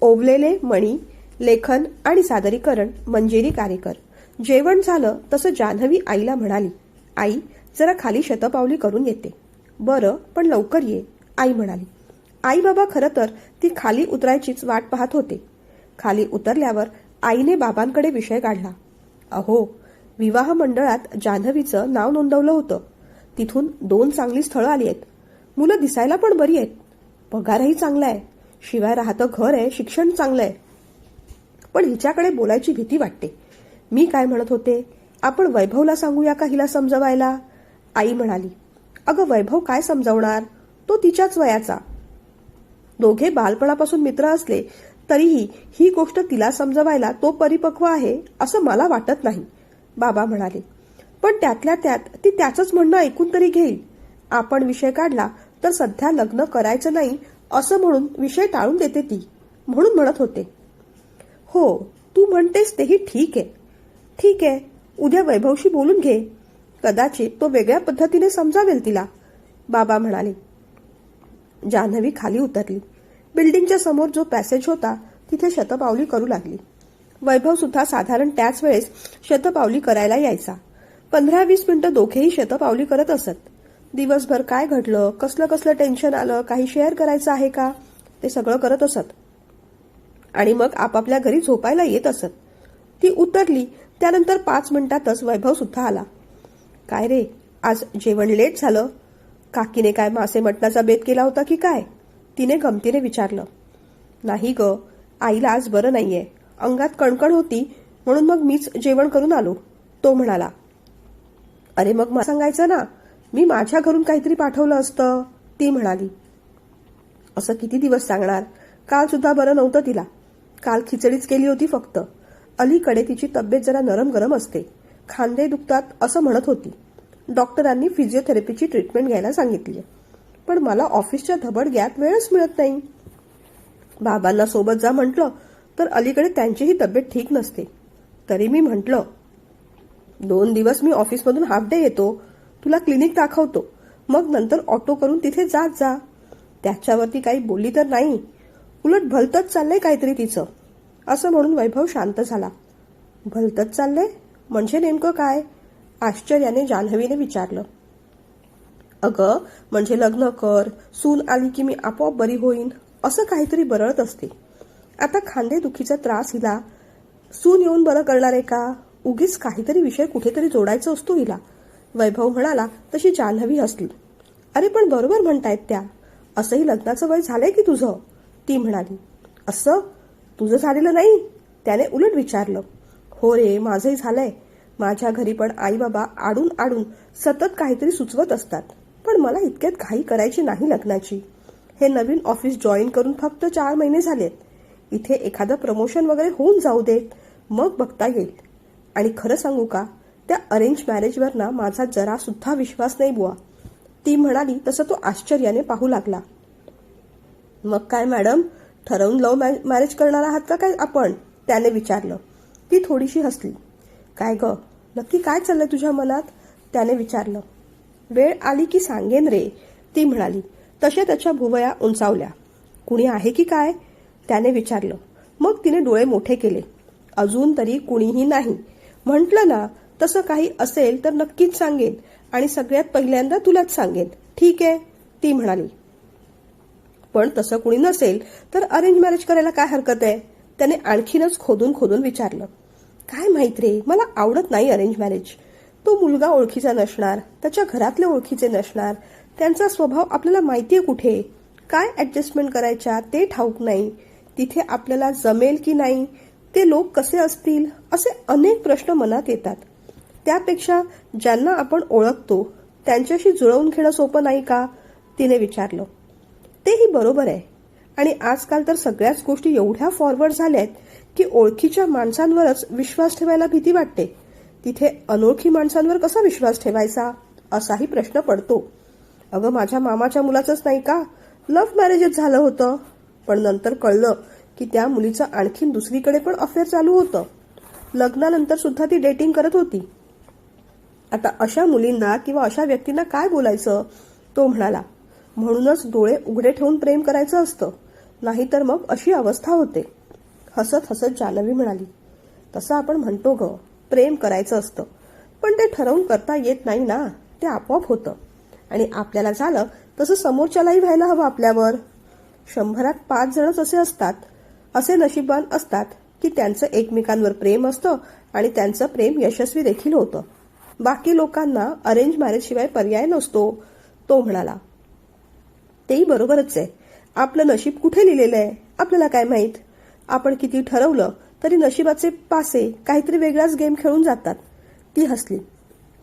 ओवलेले मणी, लेखन आणि सादरीकरण मंजिरी कारेकर. जेवण झालं तसं जान्हवी आईला म्हणाली, आई जरा खाली शतपावली करून येते. बरं, पण लवकर ये, आई म्हणाली. आई बाबा खरं तर ती खाली उतरायचीच वाट पाहत होते. खाली उतरल्यावर आईने बाबांकडे विषय काढला. अहो, विवाह मंडळात जान्हवीचं नाव नोंदवलं होतं. तिथून 2 चांगली स्थळं आली आहेत. मुलं दिसायला पण बरी आहेत. पगारही चांगला आहे. शिवाय राहतं घर आहे, शिक्षण चांगलं आहे. पण हिच्याकडे बोलायची भीती वाटते. मी काय म्हणत होते, आपण वैभवला सांगूया का हिला समजवायला? आई म्हणाली. अगं वैभव काय समजावणार, तो तिच्याच वयाचा. दोघे बालपणापासून मित्र असले तरीही ही गोष्ट तिला समजवायला तो परिपक्व आहे असं मला वाटत नाही, बाबा म्हणाले. पण त्यातल्या त्यात ती त्याचंच म्हणणं ऐकून तरी घेईल. आपण विषय काढला तर सध्या लग्न करायचं नाही असं म्हणून विषय टाळून देते ती, म्हणून म्हणत होते. हो, तू म्हणतेस तेही ठीक आहे. ठीक आहे, उद्या वैभवशी बोलून घे. कदाचित तो वेगळ्या पद्धतीने समजावेल तिला, बाबा म्हणाले. जान्हवी खाली उतरली. बिल्डिंगच्या समोर जो पॅसेज होता तिथे शतपावली करू लागली. वैभव सुद्धा साधारण त्याच वेळेस शतपावली करायला यायचा. 15-20 मिनिटं दोघेही शतपावली करत असत. दिवसभर काय घडलं, कसलं कसलं टेन्शन आलं, काही शेअर करायचं आहे का, ते सगळं करत असत. आणि मग आपापल्या घरी झोपायला येत असत. ती उतरली त्यानंतर 5 मिनिटातच वैभव सुद्धा आला. काय रे, आज जेवण लेट झालं? काकीने काय मासे मटणाचा बेत केला होता की काय? तिने गमतीने विचारलं. नाही ग, आईला आज बरं नाहीये. अंगात कणकण होती म्हणून मग मीच जेवण करून आलो, तो म्हणाला. अरे मग मला सांगायचं ना, मी माझ्या घरून काहीतरी पाठवलं असतं, ती म्हणाली. असं किती दिवस सांगणार? काल सुद्धा बरं नव्हतं तिला. काल खिचडीच केली होती फक्त. अलीकडे तिची तब्येत जरा नरम गरम असते. खांदे दुखतात असं म्हणत होती. डॉक्टरांनी फिजिओथेरपीची ट्रीटमेंट घ्यायला सांगितली. पण मला ऑफिसच्या धबडग्यात वेळच मिळत नाही. बाबांना सोबत जा म्हटलं तर अलीकडे त्यांचीही तब्येत ठीक नसते. तरी मी म्हटलं, 2 दिवस मी ऑफिसमधून हाफ डे येतो, तुला क्लिनिक दाखवतो, मग नंतर ऑटो करून तिथे जात जा. त्याच्यावरती काही बोलली तर नाही, उलट भलतच चाललंय काहीतरी तिचं, असं म्हणून वैभव शांत झाला. भलतच चाललंय म्हणजे नेमकं काय? आश्चर्याने जान्हवीने विचारलं. अगं, म्हणजे लग्न कर, सून आली की मी आपोआप बरी होईन, असं काहीतरी बरळत असते. आता खांदे दुखीचा त्रास हिला सून येऊन बरं करणार आहे का? उगीच काहीतरी विषय कुठेतरी जोडायचा असतो हिला, वैभव म्हणाला. तशी जान्हवी हसली. अरे पण बरोबर म्हणतायत त्या. असंही लग्नाचं वय झालंय की तुझं, ती म्हणाली. असं तुझं झालेलं नाही? त्याने उलट विचारलं. हो रे, माझंही झालंय. माझ्या घरी पण आई बाबा आडून आडून सतत काहीतरी सुचवत असतात. पण मला इतक्यात घाई करायची नाही लग्नाची. हे नवीन ऑफिस जॉईन करून फक्त 4 महिने झालेत. इथे एखादं प्रमोशन वगैरे होऊन जाऊ देत, मग बघता येईल. आणि खरं सांगू का, त्या अरेंज मॅरेजवर ना माझा जरा सुद्धा विश्वास नाही बुवा, ती म्हणाली. तसं तो आश्चर्याने पाहू लागला. मग काय मॅडम, ठरवून लव्ह मॅरेज करणार आहात का काय आपण, त्याने विचारलं. ती थोडीशी हसली. काय ग, नक्की काय चाललंय तुझ्या मनात, त्याने विचारलं. वेळ आली की सांगेन रे, ती म्हणाली. तशा त्याच्या भुवया उंचावल्या. कुणी आहे की काय, त्याने विचारलं. मग तिने डोळे मोठे केले. अजून तरी कुणीही नाही. म्हटलं ना, तसं काही असेल तर नक्कीच सांगेन आणि सगळ्यात पहिल्यांदा तुलाच सांगेन, ठीक आहे, ती म्हणाली. पण तसं कुणी नसेल तर अरेंज मॅरेज करायला काय हरकत आहे, त्याने आणखीनच खोदून खोदून विचारलं. काय माहित रे, मला आवडत नाही अरेंज मॅरेज. तो मुलगा ओळखीचा नसणार, त्याच्या घरातले ओळखीचे नसणार, त्यांचा स्वभाव आपल्याला माहितीये कुठे, काय ऍडजस्टमेंट करायच्या ते ठाऊक नाही, तिथे आपल्याला जमेल की नाही, ते लोक कसे असतील, असे अनेक प्रश्न मनात येतात. त्यापेक्षा ज्यांना आपण ओळखतो त्यांच्याशी जुळवून घेणं सोपं नाही का, तिने विचारलं. तेही बरोबर आहे. आणि आजकाल तर सगळ्याच गोष्टी एवढ्या फॉरवर्ड झाल्यात की ओळखीच्या माणसांवरच विश्वास ठेवायला भीती वाटते. तिथे अनोळखी माणसांवर कसा विश्वास ठेवायचा, असाही प्रश्न पडतो. अगं, माझ्या मामाच्या मुलाचंच नाही का, लव्ह मॅरेजच झालं होतं. पण नंतर कळलं की त्या मुलीचं आणखीन दुसरीकडे पण अफेअर चालू होतं. लग्नानंतर सुद्धा ती डेटिंग करत होती. आता अशा मुलींना किंवा अशा व्यक्तींना काय बोलायचं, तो म्हणाला. म्हणूनच डोळे उघडे ठेवून प्रेम करायचं असतं. नाहीतर मग अशी अवस्था होते. हसत हसत जान्हवी म्हणाली, तसं आपण म्हणतो ग, प्रेम करायचं असतं, पण ते ठरवून करता येत नाही ना. ते आपोआप होतं. आणि आपल्याला झालं तसं समोरच्यालाही व्हायला हवं आपल्यावर. 100त 5 जणच असे असतात, असे नशीबवान असतात की त्यांचं एकमेकांवर प्रेम असतं आणि त्यांचं प्रेम यशस्वी देखील होतं. बाकी लोकांना अरेंज मॅरेज शिवाय पर्याय नसतो, तो म्हणाला. तेही बरोबरच आहे. आपलं नशीब कुठे लिहिलेलं आहे आपल्याला काय माहीत. आपण किती ठरवलं तरी नशिबाचे पासे काहीतरी वेगळाच गेम खेळून जातात. ती हसली.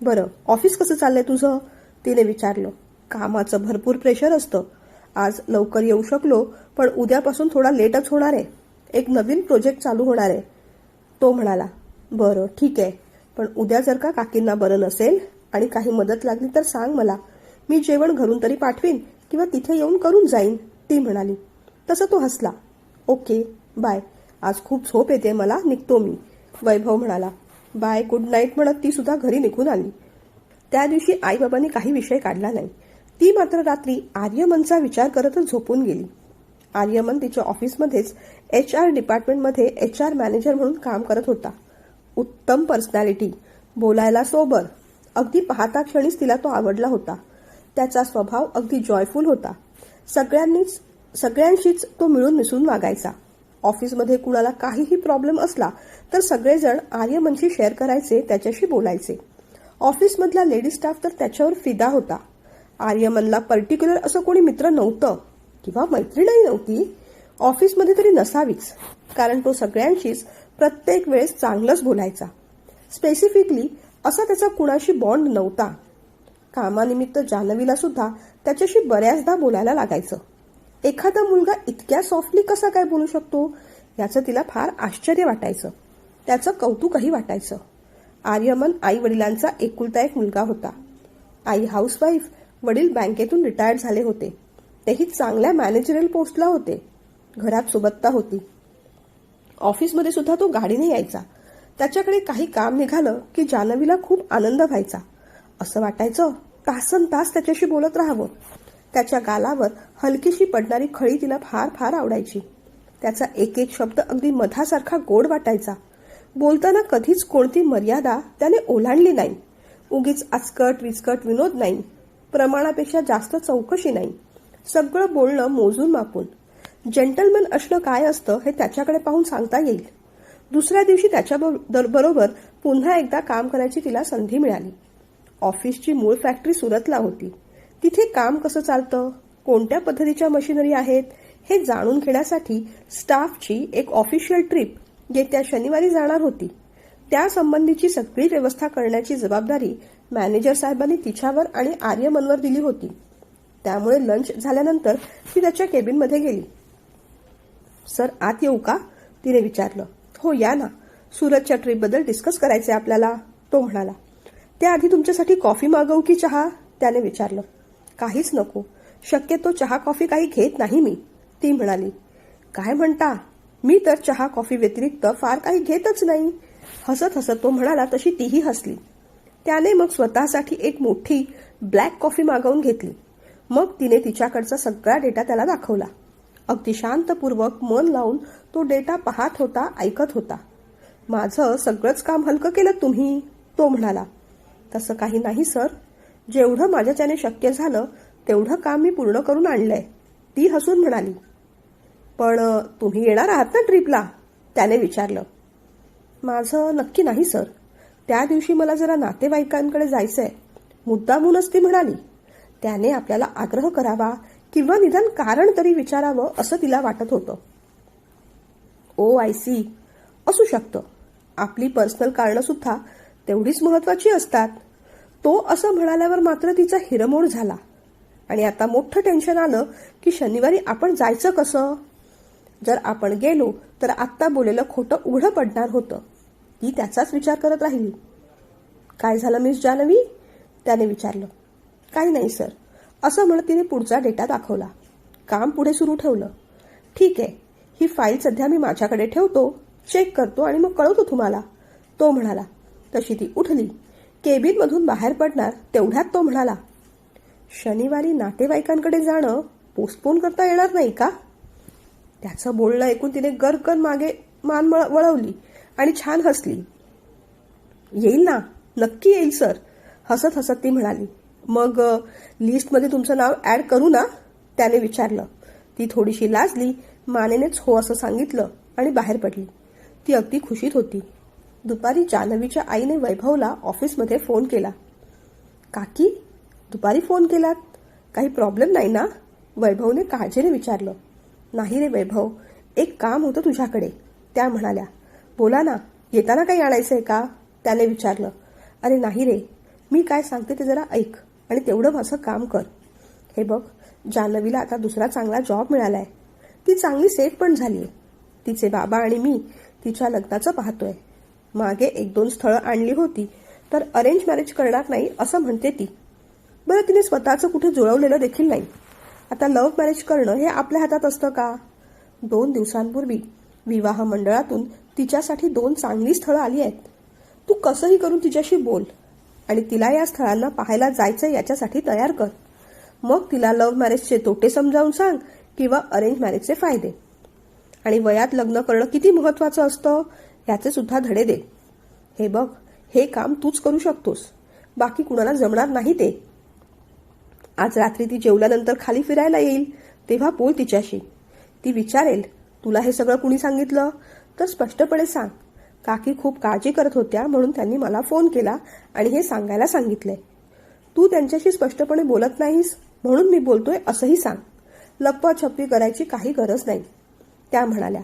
बरं, ऑफिस कसं चाललंय तुझं? तिने विचारलं. कामाचं भरपूर प्रेशर असतं. आज लवकर येऊ शकलो, पण उद्यापासून थोडा लेटच होणार आहे. एक नवीन प्रोजेक्ट चालू होणार आहे, तो म्हणाला. बरं ठीक आहे, पण उद्या जर का काकींना बरं नसेल आणि काही मदत लागली तर सांग मला. मी जेवण घरून तरी पाठवीन किंवा तिथे येऊन करून जाईन, ती म्हणाली. तसं तो हसला. ओके बाय, आज खूप झोप येते मला, निघतो मी, वैभव म्हणाला. बाय, गुड नाईट म्हणत ती सुद्धा घरी निघून आली. त्या दिवशी आईबाबांनी काही विषय काढला नाही. ती मात्र रात्री आर्यमनचा विचार करतच झोपून गेली. आर्यमन तिच्या ऑफिसमध्येच HR डिपार्टमेंटमध्ये HR मॅनेजर म्हणून काम करत होता. उत्तम पर्सनॅलिटी, बोलायला सोबर, अगदी पाहता क्षणीच तिला तो आवडला होता. त्याचा स्वभाव अगदी जॉयफुल होता. सगळ्यांशीच तो मिळून मिसळून वागायचा. ऑफिसमध्ये कुणाला काहीही प्रॉब्लेम असला तर सगळेजण आर्यमनशी शेअर करायचे, त्याच्याशी बोलायचे. ऑफिसमधला लेडी स्टाफ तर त्याच्यावर फिदा होता. आर्यमनला पर्टिक्युलर असं कोणी मित्र नव्हतं किंवा मैत्रीणही नव्हती, ऑफिसमध्ये तरी नसावीच, कारण तो सगळ्यांशीच प्रत्येक वेळेस चांगलंच बोलायचा. स्पेसिफिकली असा त्याचा कुणाशी बॉन्ड नव्हता. कामानिमित्त जान्हवीला सुद्धा त्याच्याशी बऱ्याचदा बोलायला लागायचं. एखादा मुलगा इतक्या सॉफ्टली कसा काय बोलू शकतो याचं तिला फार आश्चर्य वाटायचं. त्याचं कौतुकही वाटायचं. आर्यमन आई वडिलांचा एकुलता एक मुलगा होता. आई हाऊसवाईफ, वडील बँकेतून रिटायर्ड झाले होते. तेही चांगल्या मॅनेजरियल पोस्टला होते. घरात सुबत्ता होती. ऑफिसमध्ये सुद्धा तो गाडीने यायचा. त्याच्याकडे काही काम निघालं की जान्हवीला खूप आनंद व्हायचा. असं वाटायचं तासन तास त्याच्याशी बोलत राहावं. त्याच्या गालावर हलकीशी पडणारी खळी तिला फार फार आवडायची. त्याचा एक एक शब्द अगदी मधासारखा गोड वाटायचा. बोलताना कधीच कोणती मर्यादा त्याने ओलांडली नाही. उगीच आचकट विचकट विनोद नाही. प्रमाणापेक्षा जास्त चौकशी नाही. सगळं बोलणं मोजून मापून. जेंटलमॅन असणं काय असतं हे त्याच्याकडे पाहून सांगता येईल. दुसऱ्या दिवशी त्याच्या बरोबर पुन्हा एकदा काम करायची तिला संधी मिळाली. ऑफिसची मूळ फॅक्टरी सुरतला होती. तिथे काम कसं चालतं, कोणत्या पद्धतीच्या मशिनरी आहेत हे जाणून घेण्यासाठी स्टाफची एक ऑफिशियल ट्रिप येत्या शनिवारी जाणार होती. त्यासंबंधीची सगळी व्यवस्था करण्याची जबाबदारी मॅनेजर साहेबांनी तिच्यावर आणि आर्यमनवर दिली होती. त्यामुळे लंच झाल्यानंतर ती त्याच्या केबिनमध्ये गेली. सर, आत येऊ का? तिने विचारलं. हो या ना, सुरतच्या ट्रिपबद्दल डिस्कस करायचे आपल्याला, तो म्हणाला. त्याआधी तुमच्यासाठी कॉफी मागवू की चहा? त्याने विचारलं. काहीच नको, शक्यतो चहा कॉफी काही घेत नाही मी, ती म्हणाली. काय म्हणता? मी तर चहा कॉफी व्यतिरिक्त फार काही घेतच नाही, हसत हसत तो म्हणाला. तशी तीही हसली. त्याने मग स्वतःसाठी एक मोठी ब्लॅक कॉफी मागवून घेतली. मग तिने तिच्याकडचा सगळा डेटा त्याला दाखवला. अगदी शांतपूर्वक मन लावून तो डेटा पाहत होता, ऐकत होता. माझं सगळंच काम हलकं केलं तुम्ही, तो म्हणाला. तसं काही नाही सर, जेवढं माझ्याच्याने शक्य झालं तेवढं काम मी पूर्ण करून आणलंय, ती हसून म्हणाली. पण तुम्ही येणार आहात ना ट्रिपला? त्याने विचारलं. माझं नक्की नाही सर, त्या दिवशी मला जरा नातेवाईकांकडे जायचंय, मुद्दामूनच ती म्हणाली. त्याने आपल्याला आग्रह करावा किंवा निदान कारण तरी विचारावं असं तिला वाटत होतं. ओ आय सी, असू शकतं. आपली पर्सनल कारणं सुद्धा तेवढीच महत्वाची असतात. तो असं म्हणाल्यावर मात्र तिचा हिरमोड झाला. आणि आता मोठं टेन्शन आलं की शनिवारी आपण जायचं कसं? जर आपण गेलो तर आत्ता बोलेलं खोटं उघडं पडणार होतं. ती त्याचाच विचार करत राहिली. काय झालं मिस जान्हवी? त्याने विचारलं. काही नाही सर, असं म्हणत तिने पुढचा डेटा दाखवला. काम पुढे सुरू ठेवलं. ठीक आहे, ही फाईल सध्या मी माझ्याकडे ठेवतो, चेक करतो आणि मग कळवतो तुम्हाला, तो म्हणाला. तशी ती उठली. केबिनमधून बाहेर पडणार तेवढ्यात तो म्हणाला. शनिवारी नातेवाईकांकडे जाणं पोस्टपोन करता येणार नाही का? त्याचं बोलणं ऐकून तिने गरकन मागे मान वळवली आणि छान हसली. येईल ना, नक्की येईल सर, हसत हसत ती म्हणाली. मग लिस्टमध्ये तुमचं नाव ॲड करू ना, त्याने विचारलं. ती थोडीशी लाजली, मानेनेच हो असं सांगितलं आणि बाहेर पडली. ती अगदी खुशीत होती. दुपारी जान्हवीच्या आईने वैभवला ऑफिसमध्ये फोन केला. काकी, दुपारी फोन केलात, काही प्रॉब्लेम नाही ना, वैभवने काळजीने विचारलं. नाही रे वैभव, एक काम होतं तुझ्याकडे, त्या म्हणाल्या. बोला ना, येताना काही आणायचंय का, त्याने विचारलं. अरे नाही रे, मी काय सांगते ते जरा ऐक आणि तेवढं माझं काम कर. हे बघ, जान्हवीला आता दुसरा चांगला जॉब मिळालाय. ती चांगली सेट पण झालीय. तिचे बाबा आणि मी तिच्या लग्नाचं पाहतोय. मागे 1-2 स्थळं आणली होती, तर अरेंज मॅरेज करणार नाही असं म्हणते ती. बरं, तिने स्वतःचं कुठे जुळवलेलं देखील नाही. आता लव्ह मॅरेज करणं हे आपल्या हातात असतं का? 2 दिवसांपूर्वी विवाह मंडळातून तिच्यासाठी 2 चांगली स्थळं आली आहेत. तू कसंही करून तिच्याशी बोल आणि तिला या स्थळांना पाहायला जायचं याच्यासाठी तयार कर. मग तिला लव्ह मॅरेजचे तोटे समजावून सांग किंवा अरेंज मॅरेजचे फायदे. आणि वयात लग्न करणं किती महत्त्वाचं असतं याचे सुद्धा धडे दे. हे बघ, हे काम तूच करू शकतोस, बाकी कुणाला जमणार नाही ते. आज रात्री ती जेवल्यानंतर खाली फिरायला येईल, तेव्हा बोल तिच्याशी. ती विचारेल, तुला हे सगळं कुणी सांगितलं, तर स्पष्टपणे सांग. काकी खूप काळजी करत होत्या म्हणून त्यांनी मला फोन केला आणि हे सांगायला सांगितलंय. तू त्यांच्याशी स्पष्टपणे बोलत नाहीस म्हणून मी बोलतोय असंही सांग. लपवाछपवी करायची काही गरज नाही, त्या म्हणाल्या.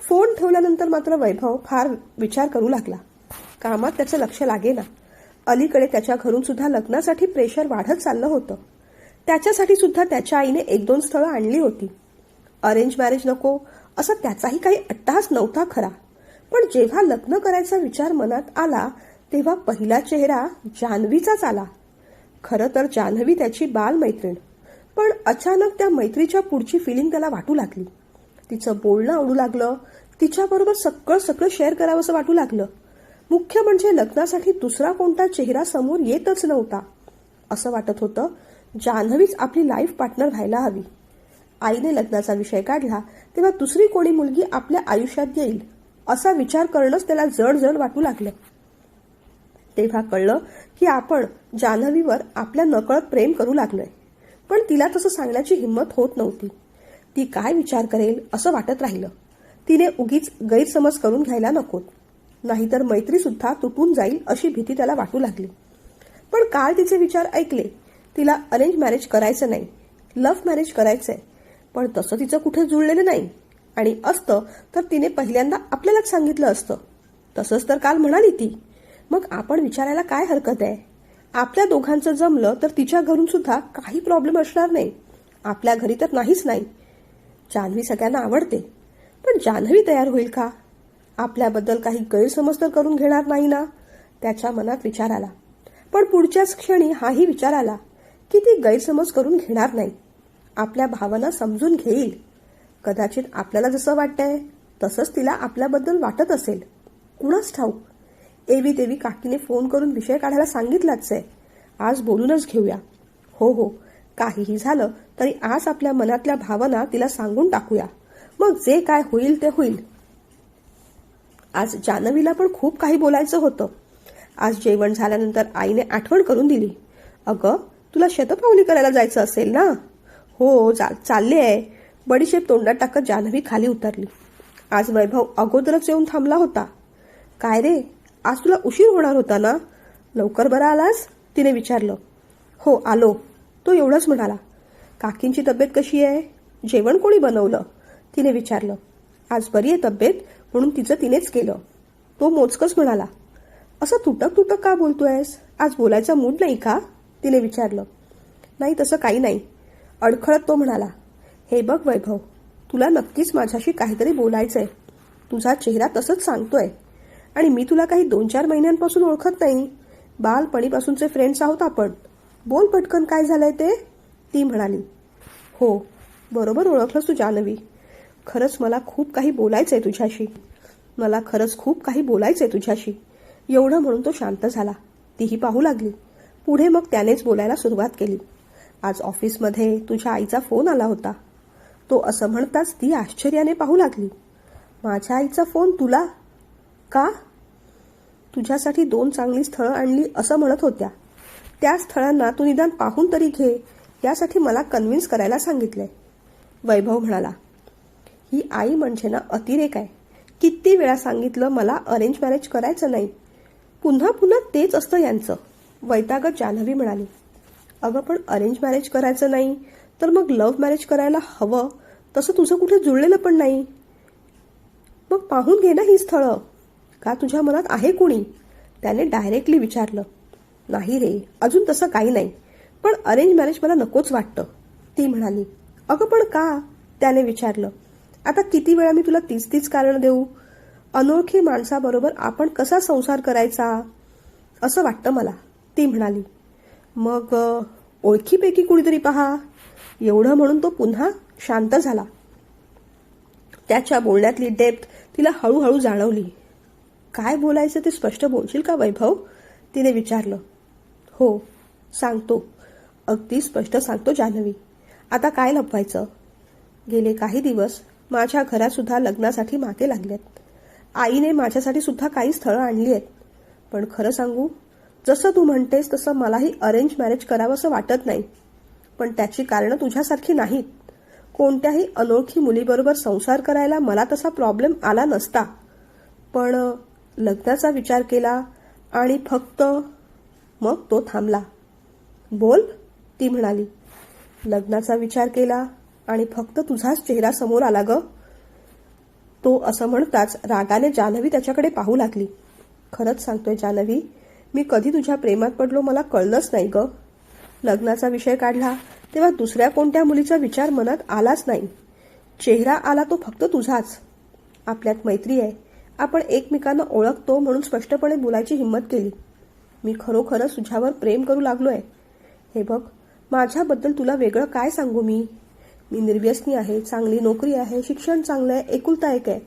फोन ठेवल्यानंतर मात्र वैभव फार विचार करू लागला. कामात त्याचं लक्ष लागेना. अलीकडे त्याच्या घरून सुद्धा लग्नासाठी प्रेशर वाढत चाललं होतं. त्याच्यासाठी सुद्धा त्याच्या आईने 1-2 स्थळं आणली होती. अरेंज मॅरेज नको असं त्याचाही काही अट्टहास नव्हता खरा, पण जेव्हा लग्न करायचा विचार मनात आला तेव्हा पहिला चेहरा जान्हवीचाच आला. खरं तर जान्हवी त्याची बालमैत्रीण, पण अचानक त्या मैत्रीच्या पुढची फिलिंग त्याला वाटू लागली. तिचं बोलणं आवडू लागलं. तिच्याबरोबर सगळं शेअर करावंसं वाटू लागलं. मुख्य म्हणजे लग्नासाठी दुसरा कोणता चेहरा समोर येतच नव्हता. असं वाटत होतं जान्हवीच आपली लाईफ पार्टनर व्हायला हवी. आईने लग्नाचा विषय काढला तेव्हा दुसरी कोणी मुलगी आपल्या आयुष्यात येईल असा विचार करणंच त्याला जड जड वाटू लागलं. तेव्हा कळलं की आपण जान्हवीवर आपल्या नकळत प्रेम करू लागलोय, पण तिला तसं सांगण्याची हिंमत होत नव्हती. ती काय विचार करेल असं वाटत राहिलं. तिने उगीच गैरसमज करून घ्यायला नकोत, नाहीतर मैत्री सुद्धा तुटून जाईल अशी भीती त्याला वाटू लागली. पण काल तिचे विचार ऐकले. तिला अरेंज मॅरेज करायचं नाही, लव्ह मॅरेज करायचंय. पण तसं तिचं कुठे जुळलेलं नाही, आणि असतं तर तिने पहिल्यांदा आपल्यालाच सांगितलं असतं. तसंच तर काल म्हणाली ती. मग आपण विचारायला काय हरकत आहे? आपल्या दोघांचं जमलं तर तिच्या घरून सुद्धा काही प्रॉब्लेम असणार नाही. आपल्या घरी तर नाहीच नाही. जान्हवी सगळ्यांना आवडते, पण जान्हवी तयार होईल का? आपल्याबद्दल काही गैरसमज तर करून घेणार नाही ना? त्याच्या मनात विचार आला. पण पुढच्याच क्षणी हाही विचार आला की ती गैरसमज करून घेणार नाही. आपल्या भावना समजून घेईल. कदाचित आपल्याला जसं वाटतंय तसंच तिला आपल्याबद्दल वाटत असेल. कुणाच ठाऊक. एवी देवी काकीने फोन करून विषय काढायला सांगितलाच आहे. आज बोलूनच घेऊया. हो, काहीही झालं तरी आज आपल्या मनातल्या भावना तिला सांगून टाकूया. मग जे काय होईल ते होईल. आज जान्हवीला पण खूप काही बोलायचं होतं. आज जेवण झाल्यानंतर आईने आठवण करून दिली. अगं, तुला शतपावली करायला जायचं असेल ना? हो, चालले आहे. बडीशेप तोंडात टाकत जान्हवी खाली उतरली. आज वैभव अगोदरच येऊन थांबला होता. काय रे, आज तुला उशीर होणार होता ना? लवकर बरा आलास? तिने विचारलं. हो, आलो, तो एवढंच म्हणाला. काकींची तब्येत कशी आहे? जेवण कोणी बनवलं? तिने विचारलं. आज बरी आहे तब्येत म्हणून तिचं तिनेच केलं, तो मोजकच म्हणाला. असं तुटक तुटक का बोलतोयस? आज बोलायचा मूड नाही का? तिने विचारलं. नाही, तसं काही नाही, अडखळत तो म्हणाला. हे बघ वैभव, तुला नक्कीच माझ्याशी काहीतरी बोलायचंय. तुझा चेहरा तसंच सांगतोय. आणि मी तुला काही 2-4 महिन्यांपासून ओळखत नाही. बालपणीपासूनचे फ्रेंड्स आहोत आपण. बोल पटकन, काय झालंय ते? ती म्हणाली. हो, बरोबर ओळखलंस तू जान्हवी. खरंच मला खूप काही बोलायचंय तुझ्याशी. एवढं म्हणून तो शांत झाला. तीही पाहू लागली. पुढे मग त्यानेच बोलायला सुरुवात केली. आज ऑफिसमध्ये तुझ्या आईचा फोन आला होता. तो असं म्हणताच ती आश्चर्याने पाहू लागली. माझ्या आईचा फोन तुला? का? तुझ्यासाठी 2 चांगली स्थळं आणली असं म्हणत होत्या. त्या स्थळांना तू निदान पाहून तरी घे यासाठी मला कन्व्हिन्स करायला सांगितलंय. वैभव म्हणाला. ही आई म्हणजे ना अतिरेक आहे. किती वेळा सांगितलं मला अरेंज मॅरेज करायचं नाही. पुन्हा पुन्हा तेच असतं यांचं. वैतागत जान्हवी म्हणाली. अगं पण अरेंज मॅरेज करायचं नाही तर मग लव्ह मॅरेज करायला हवं. तसं तुझं कुठे जुळलेलं पण नाही. मग पाहून घे ना ही स्थळं. का तुझ्या मनात आहे कुणी? त्याने डायरेक्टली विचारलं. नाही रे, अजून तसं काही नाही, पण अरेंज मॅरेज मला नकोच वाटतं, ती म्हणाली. अगं पण का? त्याने विचारलं. आता किती वेळा मी तुला तीच कारण देऊ? अनोळखी माणसाबरोबर आपण कसा संसार करायचा असं वाटतं मला, ती म्हणाली. मग ओळखीपैकी कुणीतरी पहा. एवढं म्हणून तो पुन्हा शांत झाला. त्याच्या बोलण्यातली डेप्थ तिला हळूहळू जाणवली. काय बोलायचं ते स्पष्ट बोलशील का वैभव? तिने विचारलं. हो सांगतो, अगदी स्पष्ट सांगतो जान्हवी. आता काय लपवायचं? गेले काही दिवस माझ्या घरात सुद्धा लग्नासाठी मागे लागलेत. आईने माझ्यासाठी सुद्धा काही स्थळं आणली आहेत. पण खरं सांगू, जसं तू म्हणतेस तसं मलाही अरेंज मॅरेज करावंसं वाटत नाही. पण त्याची कारणं तुझ्यासारखी नाहीत. कोणत्याही अनोळखी मुलीबरोबर संसार करायला मला तसा प्रॉब्लेम आला नसता. पण लग्नाचा विचार केला आणि फक्त मग तो थांबला. बोल, ती म्हणाली. लग्नाचा विचार केला आणि फक्त तुझाच चेहरा समोर आला ग. तो असं म्हणताच रागाने जान्हवी त्याच्याकडे पाहू लागली. खरंच सांगतोय जान्हवी, मी कधी तुझ्या प्रेमात पडलो मला कळलंच नाही ग. लग्नाचा विषय काढला तेव्हा दुसऱ्या कोणत्या मुलीचा विचार मनात आलाच नाही. चेहरा आला तो फक्त तुझाच. आपल्यात मैत्री आहे, आपण एकमेकांना ओळखतो म्हणून स्पष्टपणे बोलायची हिंमत केली. मी खरोखरच तुझ्यावर प्रेम करू लागलोय. हे बघ, माझ्याबद्दल तुला वेगळं काय सांगू मी? मी निर्व्यसनी आहे, चांगली नोकरी आहे, शिक्षण चांगलं आहे, एकुलता एक आहे,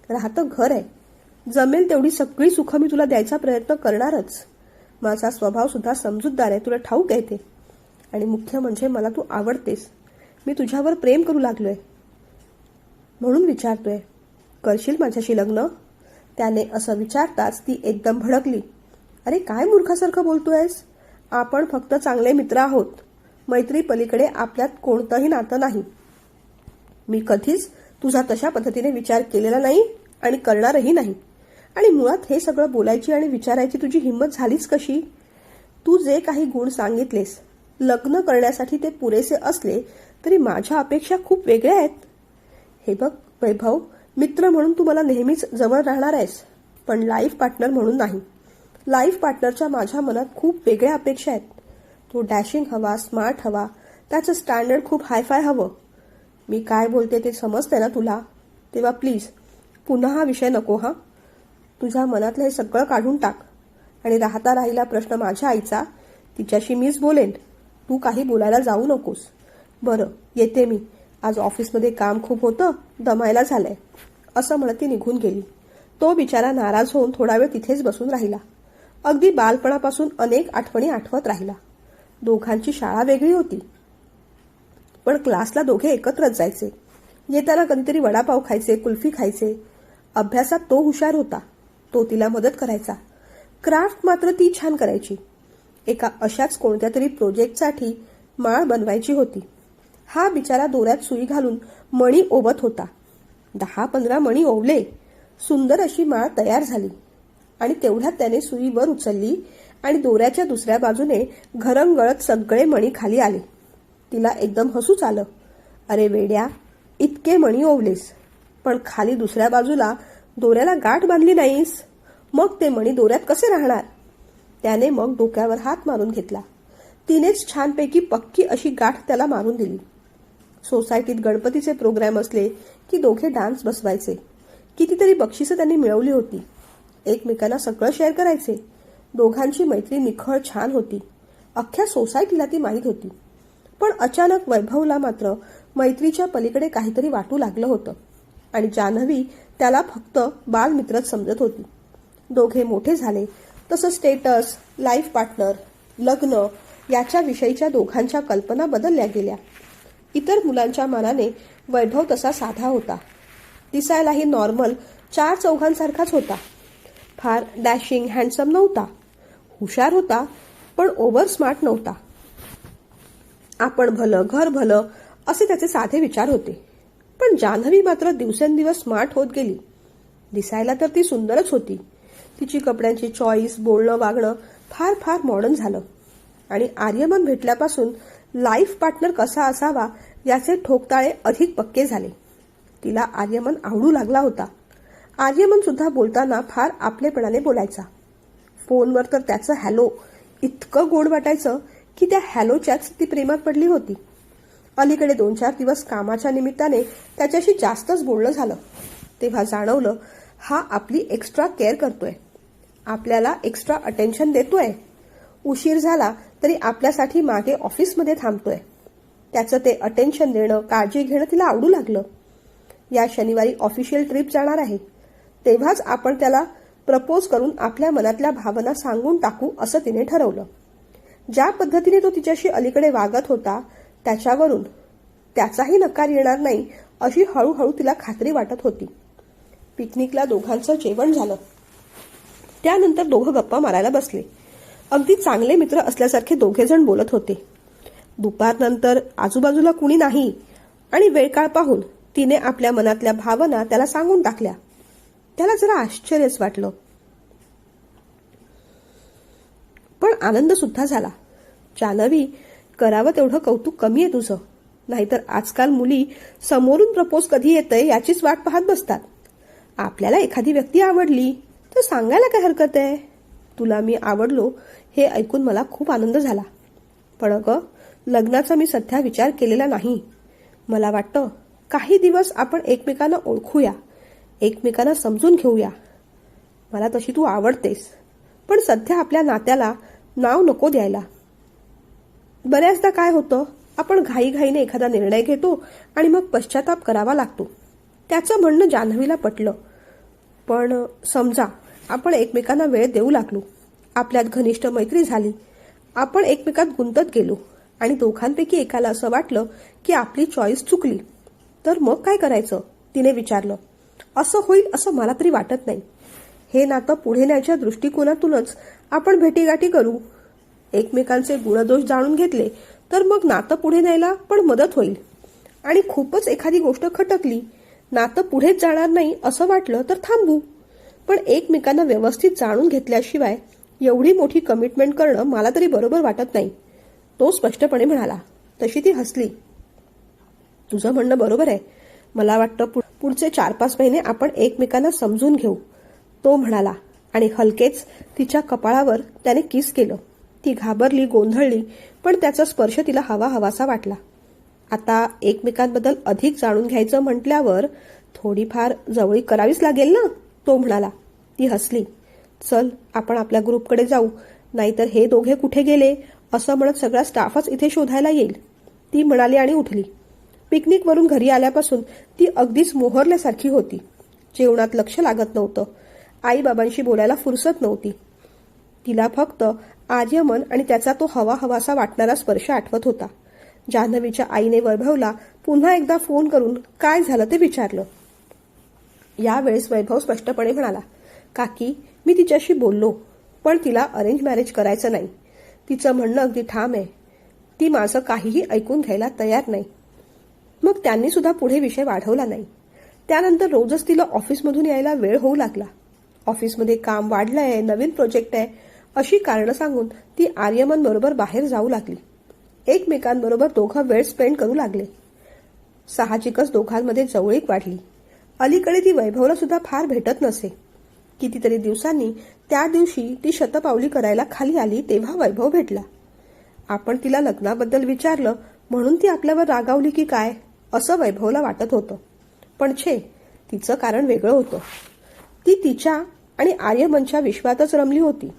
राहतं घर आहे. जमेल तेवढी सगळी सुखं मी तुला द्यायचा प्रयत्न करणारच. माझा स्वभाव सुद्धा समजूतदार आहे, तुला ठाऊक आहे ते. आणि मुख्य म्हणजे मला तू आवडतेस. मी तुझ्यावर प्रेम करू लागलोय म्हणून विचारतोय, करशील माझ्याशी लग्न? त्याने असं विचारताच ती एकदम भडकली. अरे काय मूर्खासारखं बोलतोयस? आपण फक्त चांगले मित्र आहोत. मैत्री पलीकडे आपल्यात कोणतंही नातं नाही. मी कधीच तुझा तशा पद्धतीने विचार केलेला नाही आणि करणारही नाही. आणि मुळात हे सगळं बोलायची आणि विचारायची तुझी हिंमत झालीच कशी? तू जे काही गुण सांगितलेस, लग्न करण्यासाठी ते पुरेसे असले तरी माझ्या अपेक्षा खूप वेगळ्या आहेत. हे बघ वैभव, मित्र म्हणून तू मला नेहमीच जवळ राहणार आहेस, पण लाईफ पार्टनर म्हणून नाही. लाईफ पार्टनरच्या माझ्या मनात खूप वेगळ्या अपेक्षा आहेत. तो डॅशिंग हवा, स्मार्ट हवा, त्याचं स्टँडर्ड खूप हायफाय हवं. मी काय बोलते ते समजते ना तुला? तेव्हा प्लीज पुन्हा हा विषय नको हा. तुझ्या मनातलं हे सगळं काढून टाक. आणि राहता राहिला प्रश्न माझ्या आईचा, तिच्याशी मीच बोलेन. तू काही बोलायला जाऊ नकोस. बरं येते मी, आज ऑफिसमध्ये काम खूप होतं, दमायला झालंय, असं म्हणत ती निघून गेली. तो बिचारा नाराज होऊन थोडा वेळ तिथेच बसून राहिला. अगदी बालपणापासून अनेक आठवणी आठवत राहिला. दोघांची शाळा वेगळी होती, पण क्लासला दोघे एकत्रच जायचे. येताना कधीतरी वडापाव खायचे, कुल्फी खायचे. अभ्यासात तो हुशार होता, तो तिला मदत करायचा. क्राफ्ट मात्र ती छान करायची. एका अशाच कोणत्या तरी प्रोजेक्टसाठी माळ बनवायची होती. हा बिचारा दोऱ्यात सुई घालून मणी ओवत होता. 10-15 मणी ओवले. सुंदर अशी माळ तयार झाली आणि तेवढ्यात त्याने सुई वर उचलली आणि दोऱ्याच्या दुसऱ्या बाजूने घरंगळत सगळे मणी खाली आले. तिला एकदम हसूच आलं. अरे वेड्या, इतके मणी ओवलेस, पण खाली दुसऱ्या बाजूला दोऱ्याला गाठ बांधली नाहीस, मग ते मणी दोऱ्यात कसे राहणार? त्याने मग डोक्यावर हात मारून घेतला. तिनेच छानपैकी पक्की अशी गाठ त्याला मारून दिली. सोसायटीत गणपतीचे प्रोग्राम असले की दोघे डान्स बसवायचे. कितीतरी बक्षिसं त्यांनी मिळवली होती. एकमेकांना सगळं शेअर करायचे. दोघांची मैत्री निखळ छान होती. अख्ख्या सोसायटीला ती माहीत होती. पण अचानक वैभवला मात्र मैत्रीच्या पलीकडे काहीतरी वाटू लागलं होतं आणि जान्हवी त्याला फक्त बालमित्रच समजत होती. दोघे मोठे झाले तसं स्टेटस, लाईफ पार्टनर, लग्न याच्या विषयीच्या दोघांच्या कल्पना बदलल्या गेल्या. इतर मुलांच्या मानाने वैभव तसा साधा होता. दिसायलाही नॉर्मल 4 चौघांसारखाच होता. फार डॅशिंग हँडसम नव्हता. हुशार होता, पण ओव्हर स्मार्ट नव्हता. आपण भलं, घर भलं असे त्याचे साधे विचार होते. पण जान्हवी मात्र दिवसेंदिवस स्मार्ट होत गेली. दिसायला तर ती सुंदरच होती. तिची कपड्यांची चॉईस, बोलणं वागणं फार फार मॉडर्न झालं. आणि आर्यमन भेटल्यापासून लाईफ पार्टनर कसा असावा याचे ठोकताळे अधिक पक्के झाले. तिला आर्यमन आवडू लागला होता. आर्यमन सुद्धा बोलताना फार आपलेपणाने बोलायचा. फोनवर तर त्याचं हॅलो इतकं गोड वाटायचं की त्या हॅलोच्याच ती प्रेमात पडली होती. अलीकडे 2-4 दिवस कामाच्या निमित्ताने त्याच्याशी जास्तच बोलणं झालं. तेव्हा जाणवलं हा आपली एक्स्ट्रा केअर करतोय, आपल्याला एक्स्ट्रा अटेन्शन देतोय. उशीर झाला तरी आपल्यासाठी मागे ऑफिसमध्ये थांबतोय. त्याचं ते अटेन्शन देणं, काळजी घेणं तिला आवडू लागलं. या शनिवारी ऑफिशियल ट्रिप जाणार आहे. तेव्हाच आपण त्याला प्रपोज करून आपल्या मनातल्या भावना सांगून टाकू असं तिने ठरवलं. ज्या पद्धतीने तो तिच्याशी अलीकडे वागत होता त्याच्यावरून त्याचाही नकार येणार नाही अशी हळूहळू तिला खात्री वाटत होती. पिकनिकला दोघांचं जेवण झालं. त्यानंतर दोघं गप्पा मारायला बसले. अगदी चांगले मित्र असल्यासारखे दोघेजण बोलत होते. दुपारनंतर आजूबाजूला कुणी नाही आणि वेळ काळ पाहून तिने आपल्या मनातल्या भावना त्याला सांगून टाकल्या. त्याला जरा आश्चर्यच वाटलं, पण आनंद सुद्धा झाला. जान्हवी, करावं तेवढं कौतुक कमी आहे तुझं. नाहीतर आजकाल मुली समोरून प्रपोज कधी येतंय याचीच वाट पाहत बसतात. आपल्याला एखादी व्यक्ती आवडली तर सांगायला काय हरकत आहे. तुला मी आवडलो हे ऐकून मला खूप आनंद झाला. पण अगं, लग्नाचा मी सध्या विचार केलेला नाही. मला वाटतं काही दिवस आपण एकमेकांना ओळखूया, एकमेकांना समजून घेऊया. मला तशी तू आवडतेस, पण सध्या आपल्या नात्याला नाव नको द्यायला. बऱ्याचदा काय होतं, आपण घाईघाईने एखादा निर्णय घेतो आणि मग पश्चाताप करावा लागतो. त्याचं म्हणणं जान्हवीला पटलं. पण समजा आपण एकमेकांना वेळ देऊ लागलो, आपल्यात घनिष्ठ मैत्री झाली, आपण एकमेकात गुंतत गेलो आणि दोघांपैकी एकाला असं वाटलं की आपली चॉईस चुकली, तर मग काय करायचं, तिने विचारलं. असं होईल असं मला तरी वाटत नाही. हे नातं पुढे न्यायच्या दृष्टिकोनातूनच आपण भेटीगाठी करू. एकमेकांचे गुणदोष जाणून घेतले तर मग नातं पुढे न्यायला पण मदत होईल. आणि खूपच एखादी गोष्ट खटकली, नातं पुढेच जाणार नाही असं वाटलं तर थांबू. पण एकमेकांना व्यवस्थित जाणून घेतल्याशिवाय एवढी मोठी कमिटमेंट करणं मला तरी बरोबर वाटत नाही, तो स्पष्टपणे म्हणाला. तशी ती हसली. तुझं म्हणणं बरोबर आहे. मला वाटतं पुढचे 4-5 महिने आपण एकमेकांना समजून घेऊ, तो म्हणाला आणि हलकेच तिच्या कपाळावर त्याने किस केलं. ती घाबरली, गोंधळली, पण त्याचा स्पर्श तिला हवाहवासा वाटला. आता एकमेकांबद्दल अधिक जाणून घ्यायचं म्हटल्यावर थोडीफार जवळीक करावीच लागेल ना, तो म्हणाला. ती हसली. चल, आपण आपल्या ग्रुपकडे जाऊ, नाहीतर हे दोघे कुठे गेले असं म्हणत सगळा स्टाफच इथे शोधायला येईल, ती म्हणाली आणि उठली. पिकनिकवरून घरी आल्यापासून ती अगदीच मोहरल्यासारखी होती. जेवणात लक्ष लागत नव्हतं. आईबाबांशी बोलायला फुरसत नव्हती. तिला फक्त आर्यमन आणि त्याचा तो हवाहवासा वाटणारा स्पर्श आठवत होता. जान्हवीच्या आईने वैभवला पुन्हा एकदा फोन करून काय झालं ते विचारलं. यावेळेस वैभव स्पष्टपणे म्हणाला, काकी, मी तिच्याशी बोललो, पण तिला अरेंज मॅरेज करायचं नाही. तिचं म्हणणं अगदी ठाम आहे. ती माझं काहीही ऐकून घ्यायला तयार नाही. मग त्यांनी सुद्धा पुढे विषय वाढवला नाही. त्यानंतर रोजच तिला ऑफिसमधून यायला वेळ होऊ लागला. ऑफिसमध्ये काम वाढलंय, नवीन प्रोजेक्ट आहे अशी कारणं सांगून ती आर्यमन बरोबर बाहेर जाऊ लागली. एकमेकांबरोबर दोघं वेळ स्पेंड करू लागले. साहजिकच दोघांमध्ये जवळीक वाढली. अलीकडे ती वैभवला सुद्धा फार भेटत नसे. कितीतरी दिवसांनी त्या दिवशी ती शतपावली करायला खाली आली तेव्हा वैभव भेटला. आपण तिला लग्नाबद्दल विचारलं म्हणून ती आपल्यावर रागावली की काय असं वैभवला वाटत होतं. पण छे, तिचं कारण वेगळं होतं. ती तिच्या आणि आर्यमनच्या विश्वातच रमली होती.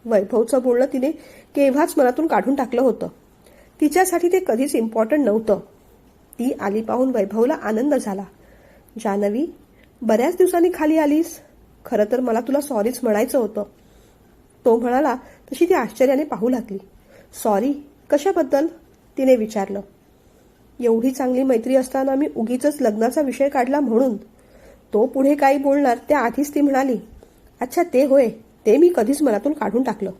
वैभवचं बोलणं तिने केव्हाच मनातून काढून टाकलं होतं. तिच्यासाठी ते कधीच इम्पॉर्टंट नव्हतं. ती आली पाहून वैभवला आनंद झाला. जान्हवी, बऱ्याच दिवसांनी खाली आलीस. खरं तर मला तुला सॉरीच म्हणायचं होतं, तो म्हणाला. तशी ती आश्चर्याने पाहू लागली. सॉरी कशाबद्दल, तिने विचारलं. एवढी चांगली मैत्री असताना मी उगीच लग्नाचा विषय काढला म्हणून. तो पुढे काही बोलणार त्याआधीच ती म्हणाली, अच्छा ते होय, ते मी कधीच मनातून काढून टाकलं.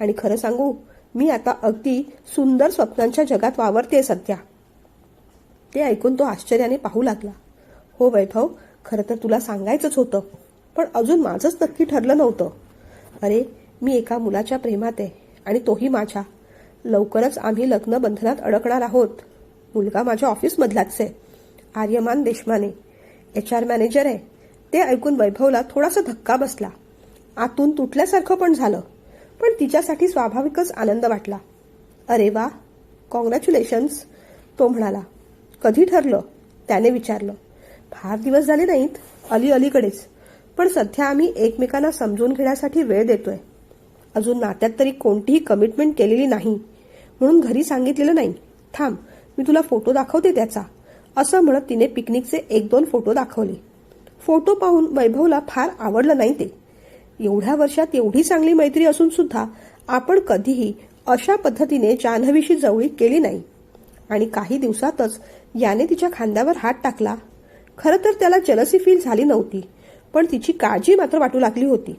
आणि खरं सांगू, मी आता अगदी सुंदर स्वप्नांच्या जगात वावरते सध्या. ते ऐकून तो आश्चर्याने पाहू लागला. हो वैभव, खरं तर तुला सांगायचंच होतं, पण अजून माझंच नक्की ठरलं नव्हतं. अरे, मी एका मुलाच्या प्रेमात आहे आणि तोही माझ्या. लवकरच आम्ही लग्न बंधनात अडकणार आहोत. मुलगा माझ्या ऑफिसमधलाच आहे, आर्यमान देशमाने, HR मॅनेजर आहे. ते ऐकून वैभवला थोडासा धक्का बसला. आतून तुटल्यासारखं पण झालं, पण तिच्यासाठी स्वाभाविकच आनंद वाटला. अरे वा, कॉंग्रॅच्युलेशन्स, तो म्हणाला. कधी ठरलं, त्याने विचारलं. फार दिवस झाले नाहीत, अलीकडेच, पण सध्या आम्ही एकमेकांना समजून घेण्यासाठी वेळ देतोय. अजून नात्यात तरी कोणतीही कमिटमेंट केलेली नाही, म्हणून घरी सांगितलेलं नाही. थांब, मी तुला फोटो दाखवते त्याचा, असं म्हणत तिने पिकनिकचे 1-2 फोटो दाखवले. फोटो पाहून वैभवला फार आवडलं नाही ते. एवढ्या वर्षात एवढी चांगली मैत्री असून सुद्धा आपण कधीही अशा पद्धतीने जान्हवीशी जवळीक केली नाही. आणि काही दिवसातच याने तिच्या खांद्यावर हात टाकला. खरं तर त्याला जलसी फील झाली नव्हती, पण तिची काळजी मात्र वाटू लागली होती.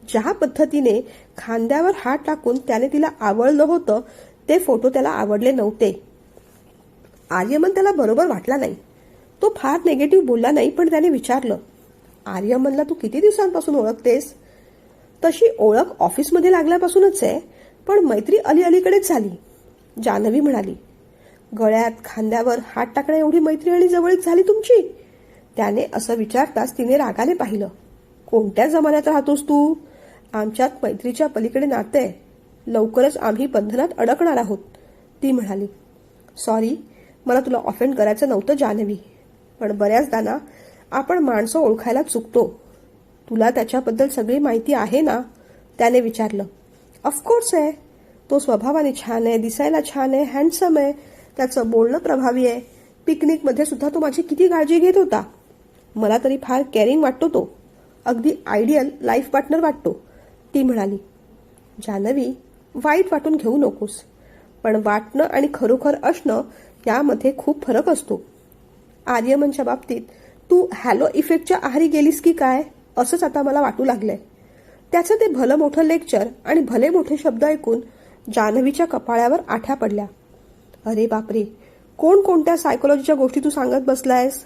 ज्या पद्धतीने खांद्यावर हात टाकून त्याने तिला आवडलं होतं, ते फोटो त्याला आवडले नव्हते. आर्यमन त्याला बरोबर वाटला नाही. तो फार निगेटिव्ह बोलला नाही, पण त्याने विचारलं, आर्यमनला तू किती दिवसांपासून ओळखतेस? तशी ओळख ऑफिसमध्ये लागल्यापासूनच आहे, पण मैत्री अलीकडेच झाली, जान्हवी म्हणाली. गळ्यात खांद्यावर हात टाकण्या एवढी मैत्री आणि जवळीक झाली तुमची? त्याने असं विचारताच तिने रागाने पाहिलं. कोणत्या जमान्यात राहतोस तू? आमच्यात मैत्रीच्या पलीकडे नाते आहे. लवकरच आम्ही बंधनात अडकणार आहोत, ती म्हणाली. सॉरी, मला तुला ऑफेंड करायचं नव्हतं जान्हवी, पण बऱ्याचदा ना आपण माणसं ओळखायला चुकतो. तुला त्याच्याबद्दल सगळी माहिती आहे ना? त्याने विचारलं. ऑफकोर्स आहे. तो स्वभावाने छान आहे, दिसायला छान आहे, हँडसम आहे, त्याचं बोलणं प्रभावी आहे. पिकनिकमध्ये सुद्धा तो माझी किती काळजी घेत होता. मला तरी फार केअरिंग वाटतो तो. अगदी आयडियल लाईफ पार्टनर वाटतो, ती म्हणाली. जान्हवी, वाईट वाटून घेऊ नकोस, पण वाटणं आणि खरोखर असणं यामध्ये खूप फरक असतो. आर्यमनच्या बाबतीत तू हॅलो इफेक्टच्या आहारी गेलीस की काय, असंच आता मला वाटू लागलंय. त्याचं ते भलं मोठं लेक्चर आणि भले मोठे शब्द ऐकून जान्हवीच्या कपाळावर आठ्या पडल्या. अरे बापरे, कोणत्या सायकोलॉजीच्या गोष्टी तू सांगत बसलायस?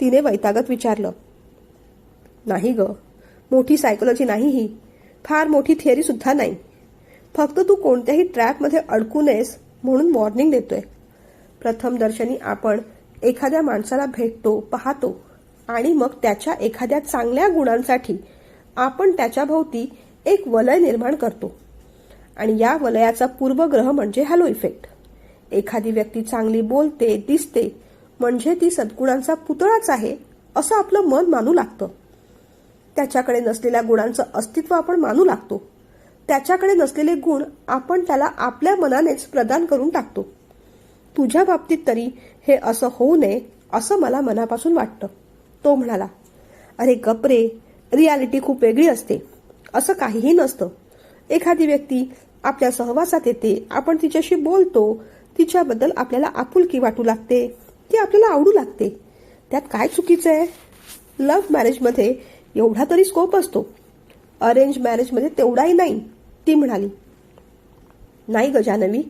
तिने वैतागत विचारलं. नाही ग, मोठी सायकोलॉजी नाही ही, फार मोठी थिअरी सुद्धा नाही. फक्त तू कोणत्याही ट्रॅपमध्ये अडकू नयेस म्हणून वॉर्निंग देतोय. प्रथम दर्शनी आपण एखाद्या माणसाला भेटतो, पाहतो आणि मग त्याच्या एखाद्या चांगल्या गुणांसाठी आपण त्याच्याभोवती एक वलय निर्माण करतो. आणि या वलयाचा पूर्वग्रह म्हणजे हॅलो इफेक्ट. एखादी व्यक्ती चांगली बोलते, दिसते, म्हणजे ती सद्गुणांचा पुतळाच आहे असं आपलं मन मानू लागतं. त्याच्याकडे नसलेल्या गुणांचं अस्तित्व आपण मानू लागतो. त्याच्याकडे नसलेले गुण आपण त्याला आपल्या मनानेच प्रदान करून टाकतो. तुझ्या बाबतीत तरी हे असं होऊ नये असं मला मनापासून वाटतं, तो म्हणाला. अरे गप्रे, रियालिटी खूप वेगळी असते. असं काहीही नसतं. एखादी व्यक्ती आपल्या सहवासात येते, आपण तिच्याशी बोलतो, तिच्याबद्दल आपल्याला आपुलकी वाटू लागते, ती आपल्याला आवडू लागते. त्यात काय चुकीचं आहे? लव्ह मॅरेजमध्ये एवढा तरी स्कोप असतो, अरेंज मॅरेजमध्ये तेवढाही नाही, ती म्हणाली. नाही ग जान्हवी,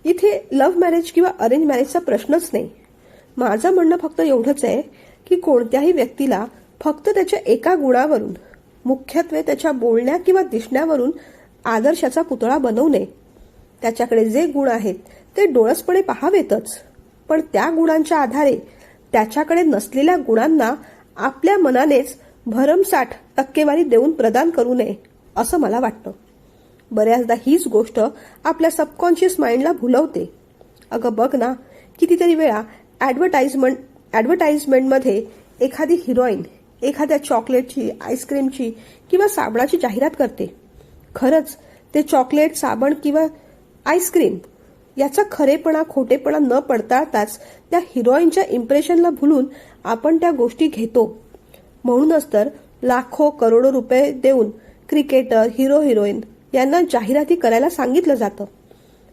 इथे लव्ह मॅरेज किंवा अरेंज मॅरेजचा प्रश्नच नाही. माझं म्हणणं फक्त एवढंच आहे की कोणत्याही व्यक्तीला फक्त त्याच्या एका गुणावरून, मुख्यत्वे त्याच्या बोलण्या किंवा दिसण्यावरून आदर्शाचा पुतळा बनवू नये. त्याच्याकडे जे गुण आहेत ते डोळसपणे पाहावेतच, पण त्या गुणांच्या आधारे त्याच्याकडे नसलेल्या गुणांना आपल्या मनानेच भरमसाठ टक्केवारी देऊन प्रदान करू नये असं मला वाटतं. बऱ्याचदा हीच गोष्ट आपल्या सबकॉन्शियस माइंडला भुलवते. अगं बघ ना, कितीतरी वेळा ॲडव्हर्टाइजमेंटमध्ये एखादी हिरोईन एखाद्या चॉकलेटची, आईस्क्रीमची किंवा साबणाची जाहिरात करते. खरंच ते चॉकलेट, साबण किंवा आईस्क्रीम याचा खरेपणा, खोटेपणा न पडताळताच त्या हिरोईनच्या इम्प्रेशनला भुलून आपण त्या गोष्टी घेतो. म्हणूनच तर लाखो करोडो रुपये देऊन क्रिकेटर, हिरो, हिरोईन यांना जाहिराती करायला सांगितलं जातं.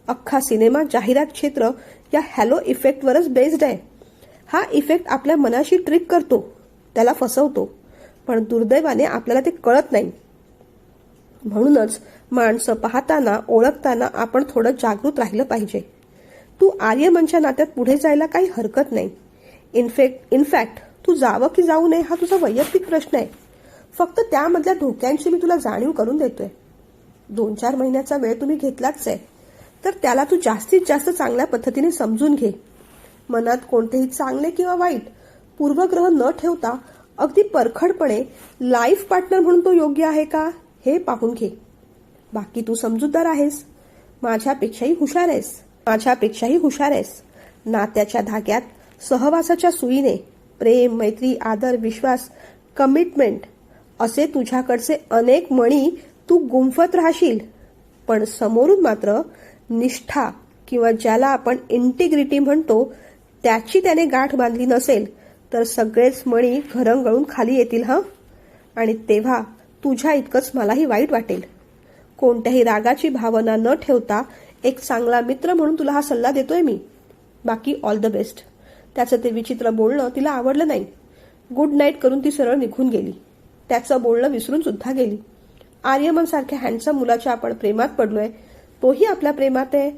अख्खा सिनेमा जाहिरात क्षेत्र या हॅलो इफेक्टवरच बेस्ड आहे. हा इफेक्ट आपल्या मनाशी ट्रिक करतो, त्याला फसवतो, पण दुर्दैवाने आपल्याला ते कळत नाही. म्हणूनच माणसं पाहताना ओळखताना आपण थोडं जागृत राहिलं पाहिजे. तू आर्यमनच्या नात्यात पुढे जायला काही हरकत नाही. इनफॅक्ट तू जावं की जाऊ नये हा तुझा वैयक्तिक प्रश्न आहे. फक्त त्यामधल्या धोक्यांची मी तुला जाणीव करून देतोय. 2-4 महिन्याचा वेळ तुम्ही घेतलाच आहे, तर त्याला तू जास्तीत जास्त चांगल्या पद्धतीने समजून घे. मनात कोणतेही चांगले किंवा वाईट पूर्वग्रह न ठेवता अगदी परखडपणे लाईफ पार्टनर म्हणून तो योग्य आहे का हे पाहून घे. बाकी तू समजूतदार आहेस, माझ्यापेक्षाही हुशार आहेस. नात्याच्या धाग्यात सहवासाच्या सुईने प्रेम, मैत्री, आदर, विश्वास, कमिटमेंट असे तुझ्याकडचे अनेक मणी तू गुंफत राहशील, पण समोरून मात्र निष्ठा किंवा ज्याला आपण इंटिग्रिटी म्हणतो त्याची त्याने गाठ बांधली नसेल तर सगळेच मणी घरंगळून खाली येतील. आणि तेव्हा तुझ्या इतकंच मलाही वाईट वाटेल. कोणत्याही रागाची भावना न ठेवता एक चांगला मित्र म्हणून तुला हा सल्ला देतोय मी. बाकी ऑल द बेस्ट. त्याचं ते विचित्र बोलणं तिला आवडलं नाही. गुड नाईट करून ती सरळ निघून गेली. त्याचं बोलणं विसरून सुद्धा गेली. आर्यमन सारख्या हँडसम मुलाच्या आपण प्रेमात पडलोय, तोही आपल्या प्रेमात आहे,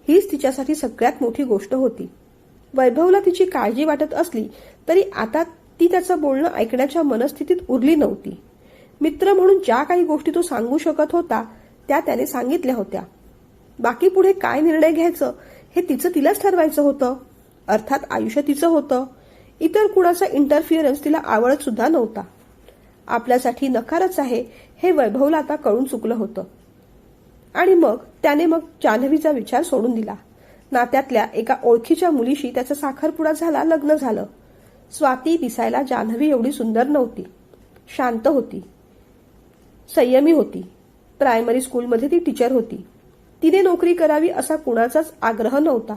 हीच तिच्यासाठी सगळ्यात मोठी गोष्ट होती. वैभवला तिची काळजी वाटत असली तरी आता ती त्याचं बोलणं ऐकण्याच्या मनस्थितीत उरली नव्हती. मित्र म्हणून ज्या काही गोष्टी तो सांगू शकत होता त्या त्याने सांगितल्या होत्या. बाकी पुढे काय निर्णय घ्यायचं हे तिलाच ठरवायचं होतं. अर्थात आयुष्य तिचं होतं. इतर कुणाचा इंटरफिअरन्स तिला आवडत सुद्धा नव्हता. आपल्यासाठी नकारच आहे हे वैभवला आता कळून चुकलं होतं. आणि त्याने जान्हवीचा विचार सोडून दिला. नात्यातल्या एका ओळखीच्या मुलीशी त्याचा साखरपुडा झाला, लग्न झालं. स्वाती दिसायला जान्हवी एवढी सुंदर नव्हती. शांत होती, संयमी होती. प्रायमरी स्कूलमध्ये ती टीचर होती. तिने नोकरी करावी असा कुणाचाच आग्रह नव्हता.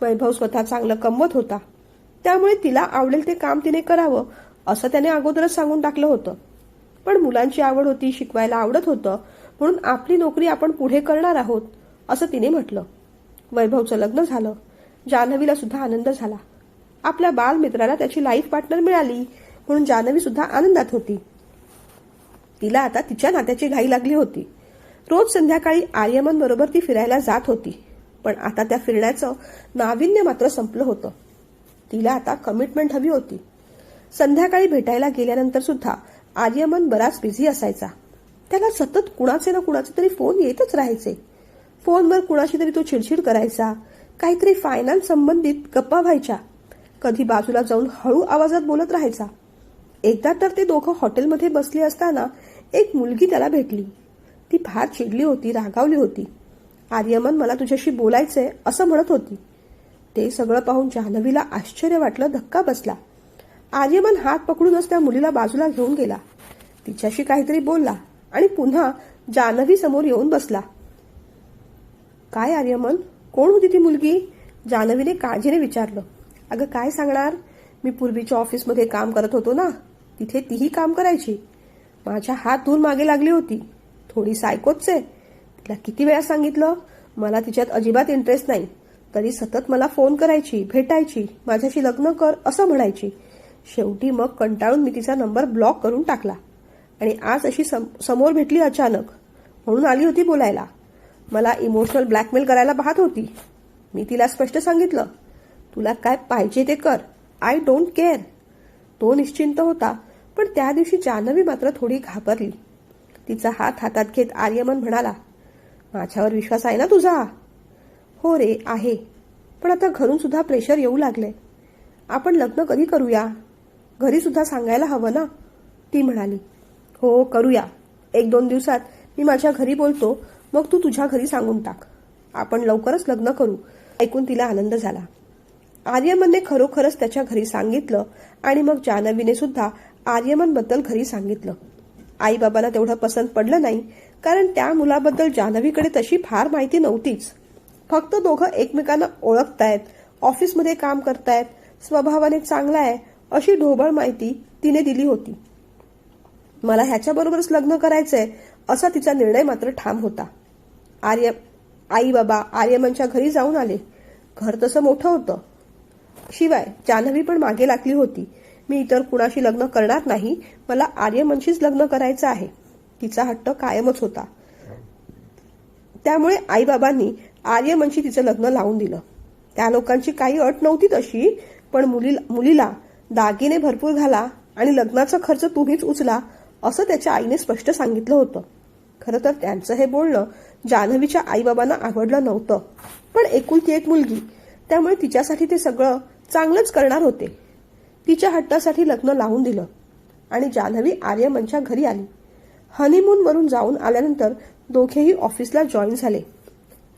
वैभव स्वतः चांगलं कमवत होता, त्यामुळे तिला आवडेल ते काम तिने करावं असं त्याने अगोदरच सांगून टाकलं होतं. पण मुलांची आवड होती, शिकवायला आवडत होतं, म्हणून आपली नोकरी आपण पुढे करणार आहोत असं तिने म्हटलं. वैभवचं लग्न झालं. जान्हवीला सुद्धा आनंद झाला. आपल्या बालमित्राला त्याची लाईफ पार्टनर मिळाली म्हणून जान्हवी सुद्धा आनंदात होती. तिला आता तिच्या नात्याची घाई लागली होती. रोज संध्याकाळी आर्यमन बरोबर ती फिरायला जात होती, पण आता त्या फिरण्याचं नाविन्य मात्र संपलं होतं. तिला आता कमिटमेंट हवी होती. संध्याकाळी भेटायला गेल्यानंतर सुद्धा आर्यमन बराच बिझी असायचा. त्याला सतत कुणाचे ना कुणाचे तरी फोन येतच राहायचे. फोनवर कुणाशी तरी तो चिडचिड करायचा, काहीतरी फायनान्स संबंधित गप्पा व्हायच्या. कधी बाजूला जाऊन हळू आवाजात बोलत राहायचा. एकदा तर ते दोघं हॉटेलमध्ये बसले असताना एक मुलगी त्याला भेटली. ती फार चिडली होती, रागावली होती. आर्यमन, मला तुझ्याशी बोलायचंय असं म्हणत होती. ते सगळं पाहून जान्हवीला आश्चर्य वाटलं, धक्का बसला. आर्यमन हात पकडूनच त्या मुलीला बाजूला घेऊन गेला. तिच्याशी काहीतरी बोलला आणि पुन्हा जान्हवी समोर येऊन बसला. काय आर्यमन, कोण होती ती मुलगी? जान्हवीने काळजीने विचारलं. अगं काय सांगणार, मी पूर्वीच्या ऑफिसमध्ये काम करत होतो ना, तिथे तीही काम करायची. माझ्या हात धुवून मागे लागली होती. थोडी सायकोच आहे. तिला किती वेळा सांगितलं मला तिच्यात अजिबात इंटरेस्ट नाही, तरी सतत मला फोन करायची, भेटायची, माझ्याशी लग्न कर असं म्हणायची. शेवटी कंटाळून मी तिचा नंबर ब्लॉक करून टाकला आणि आज अशी समोर भेटली अचानक, म्हणून आली होती बोलायला. मला इमोशनल ब्लॅकमेल करायला पाहत होती. मी तिला स्पष्ट सांगितलं, तुला काय पाहिजे ते कर, आय डोंट केअर. तो निश्चिंत होता, पण त्या दिवशी जान्हवी मात्र थोडी घाबरली. तिचा हात हातात घेत आर्यमन म्हणाला, माझ्यावर विश्वास आहे ना तुझा? हो रे आहे, पण आता घरून सुद्धा प्रेशर येऊ लागले. आपण लग्न कधी करूया? घरी सुद्धा सांगायला हवं ना, ती म्हणाली. हो करूया, 1-2 दिवसात मी माझ्या घरी बोलतो, मग तू तुझ्या घरी सांगून टाक. आपण लवकरच लग्न करू. ऐकून तिला आनंद झाला. आर्यमनने खरोखरच त्याच्या घरी सांगितलं आणि मग जान्हवीने सुद्धा आर्यमनबद्दल घरी सांगितलं. आई बाबांना तेवढं पसंत पडलं नाही, कारण त्या मुलाबद्दल जान्हवीकडे तशी फार माहिती नव्हतीच. फक्त दोघं एकमेकांना ओळखतायत, ऑफिसमध्ये काम करतायत, स्वभावाने चांगला आहे अशी ढोबळ माहिती तिने दिली होती. मला ह्याच्याबरोबरच लग्न करायचंय असा तिचा निर्णय मात्र ठाम होता. आई बाबा आर्यमनच्या घरी जाऊन आले. घर तसं मोठं होतं. शिवाय जान्हवी पण मागे लागली होती. मी इतर कुणाशी लग्न करणार नाही, मला आर्यमनशीच लग्न करायचं आहे. तिचा हट्ट कायमच होता. त्यामुळे आईबाबांनी आर्यमनशी तिचं लग्न लावून दिलं. त्या लोकांची काही अट नव्हती तशी, पण मुलीला दागिने भरपूर घाला आणि लग्नाचा खर्च तुम्हीच उचला असं त्याच्या आईने स्पष्ट सांगितलं होतं. खरं तर त्यांचं हे बोलणं जान्हवीच्या आईबाबांना आवडलं नव्हतं, पण एकुलती एक मुलगी, त्यामुळे तिच्यासाठी ते सगळं चांगलंच करणार होते. तिच्या हट्टासाठी लग्न लावून दिलं आणि जान्हवी आर्यमनच्या घरी आली. हनीमूनवरून जाऊन आल्यानंतर दोघेही ऑफिसला जॉईन झाले.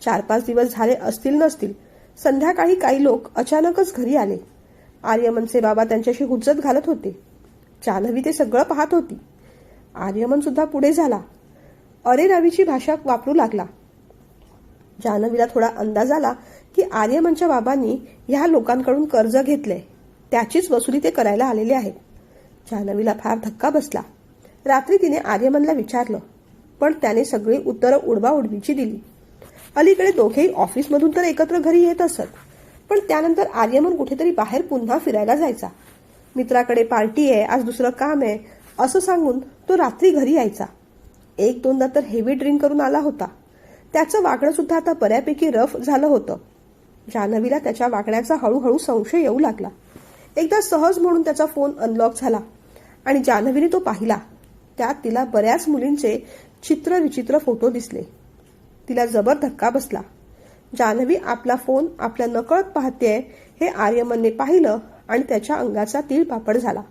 4-5 दिवस झाले असतील नसतील, संध्याकाळी काही लोक अचानकच घरी आले. आर्यमनचे बाबा त्यांच्याशी हुज्जत घालत होते. जान्हवी ते सगळं पाहत होती. आर्यमन सुद्धा पुढे झाला. अरेरावीची भाषा वापरू लागला. जान्हवीला थोडा अंदाज आला की आर्यमनच्या बाबांनी ह्या लोकांकडून कर्ज घेतले, त्याचीच वसुली ते करायला आलेले आहेत. जान्हवीला फार धक्का बसला. रात्री तिने आर्यमनला विचारलं, पण त्याने सगळी उत्तरं उडवाउडवीची दिली. अलीकडे दोघेही ऑफिसमधून तर एकत्र घरी येत असत, पण त्यानंतर आर्यमन कुठेतरी बाहेर पुन्हा फिरायला जायचा. मित्राकडे पार्टी आहे, आज दुसरं काम आहे असं सांगून तो रात्री घरी यायचा. 1-2दा तर हेवी ड्रिंक करून आला होता. त्याचं वागणं सुद्धा आता बऱ्यापैकी रफ झालं होतं. जान्हवीला त्याच्या वागण्याचा हळूहळू संशय येऊ लागला. एकदा सहज म्हणून त्याचा फोन अनलॉक झाला आणि जान्हवीने तो पाहिला. त्यात तिला बऱ्याच मुलींचे चित्रविचित्र फोटो दिसले. तिला जबर धक्का बसला. जान्हवी आपला फोन आपल्या नकळत पाहतेय हे आर्यमनने पाहिलं आणि त्याच्या अंगाचा तीळपापड झाला.